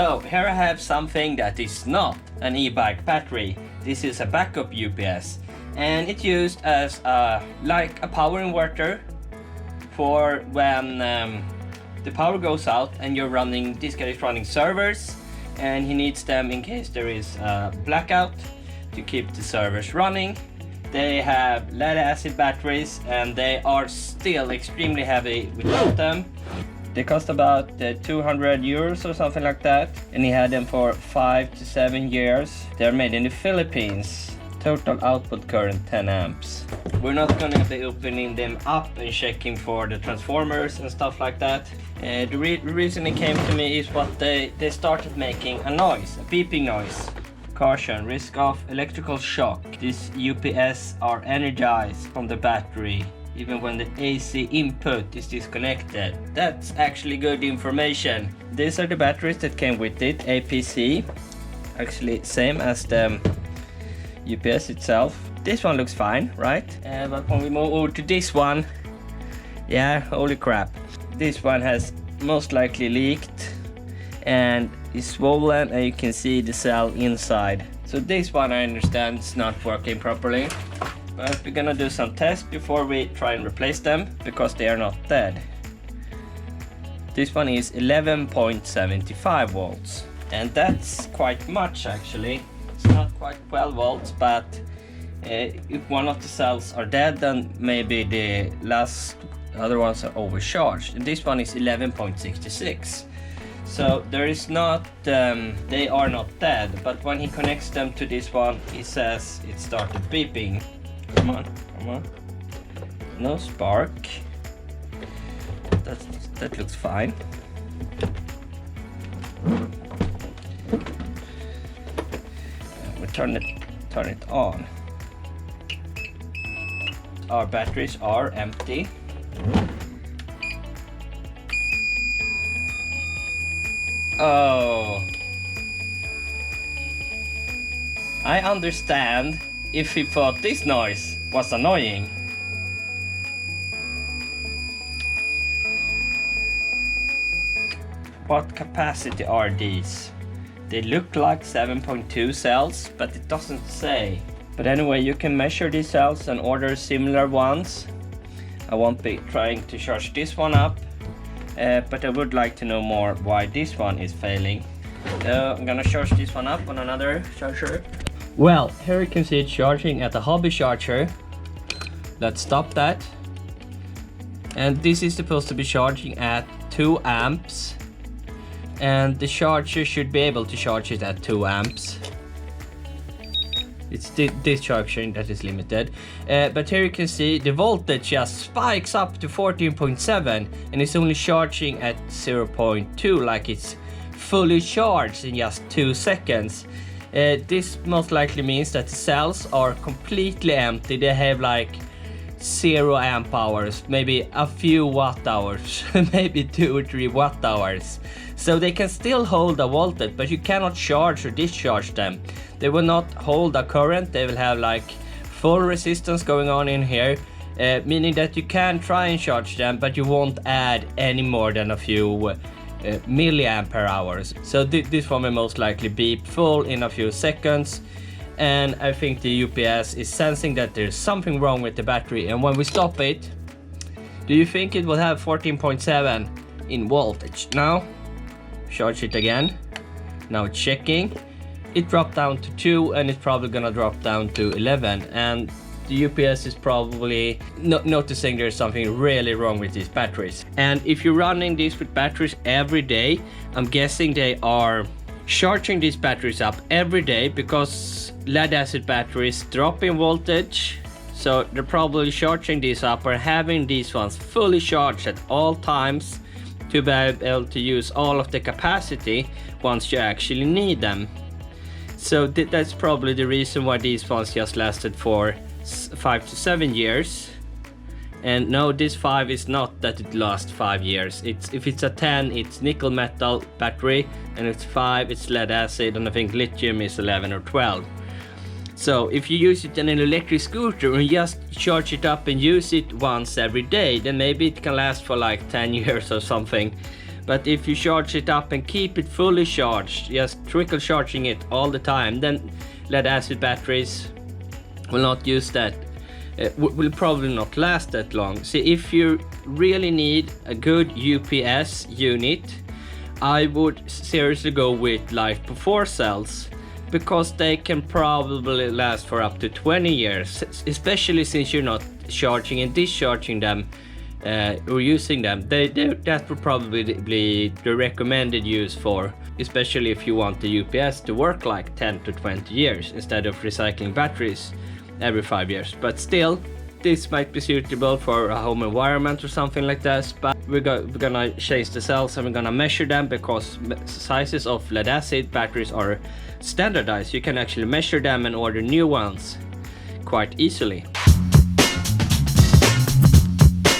So here I have something that is not an e-bike battery. This is a backup UPS, and it's used as like a power inverter for when the power goes out and you're running. This guy is running servers, and he needs them in case there is a blackout to keep the servers running. They have lead acid batteries, and they are still extremely heavy without them. They cost about 200 euros or something like that, and he had them for 5 to 7 years. They're made in the Philippines. Total output current 10 amps. We're not gonna be opening them up and checking for the transformers and stuff like that. The reason it came to me is what they started making a noise, a beeping noise. Caution, risk of electrical shock. These UPS are energized from the battery even when the AC input is disconnected. That's actually good information. These are the batteries that came with it, APC. Actually same as the UPS itself. This one looks fine, right? But when we move over to this one, yeah, holy crap. This one has most likely leaked and is swollen, and you can see the cell inside. So this one I understand is not working properly. But we're gonna do some tests before we try and replace them, because they are not dead. This one is 11.75 volts, and that's quite much actually. It's not quite 12 volts, but if one of the cells are dead, then maybe the last other ones are overcharged. And this one is 11.66. So there is not, they are not dead, but when he connects them to this one, he says it started beeping. Come on, come on. No spark. That looks fine. We turn it on. Our batteries are empty. Oh, I understand if he thought this noise was annoying. What capacity are these? They look like 7.2 cells, but it doesn't say. But anyway, you can measure these cells and order similar ones. I won't be trying to charge this one up. But I would like to know more why this one is failing. I'm gonna charge this one up on another charger. Well, here you can see it charging at a hobby charger. Let's stop that. And this is supposed to be charging at 2 amps. And the charger should be able to charge it at 2 amps. It's this charging that is limited. But here you can see the voltage just spikes up to 14.7, and it's only charging at 0.2, like it's fully charged in just 2 seconds. This most likely means that the cells are completely empty. They have like 0 amp hours, maybe a few watt hours, maybe 2 or 3 watt hours. So they can still hold a voltage, but you cannot charge or discharge them. They will not hold a current. They will have like full resistance going on in here, meaning that you can try and charge them, but you won't add any more than a few milliampere hours. So this one will most likely beep full in a few seconds. And I think the UPS is sensing that there's something wrong with the battery, and when we stop it, do you think it will have 14.7 in voltage? Now charge it again. Now it's checking. It dropped down to 2, and it's probably gonna drop down to 11, and the UPS is probably noticing there's something really wrong with these batteries. And if you're running these with batteries every day, I'm guessing they are charging these batteries up every day, because lead acid batteries drop in voltage. So they're probably charging these up or having these ones fully charged at all times to be able to use all of the capacity once you actually need them. So that's probably the reason why these ones just lasted for 5 to 7 years. And no, this 5 is not that it lasts 5 years. If it's a 10, it's nickel metal battery, and it's 5, it's lead acid, and I think lithium is 11 or 12. So if you use it in an electric scooter and just charge it up and use it once every day, then maybe it can last for like 10 years or something. But if you charge it up and keep it fully charged, just trickle charging it all the time, then lead acid batteries will not use that, will probably not last that long. See, if you really need a good UPS unit, I would seriously go with Life Before cells, because they can probably last for up to 20 years, especially since you're not charging and discharging them or using them. That would probably be the recommended use for, especially if you want the UPS to work like 10 to 20 years instead of recycling batteries every 5 years. But still, this might be suitable for a home environment or something like this. But we're gonna change the cells and we're gonna measure them, because sizes of lead acid batteries are standardized. You can actually measure them and order new ones quite easily.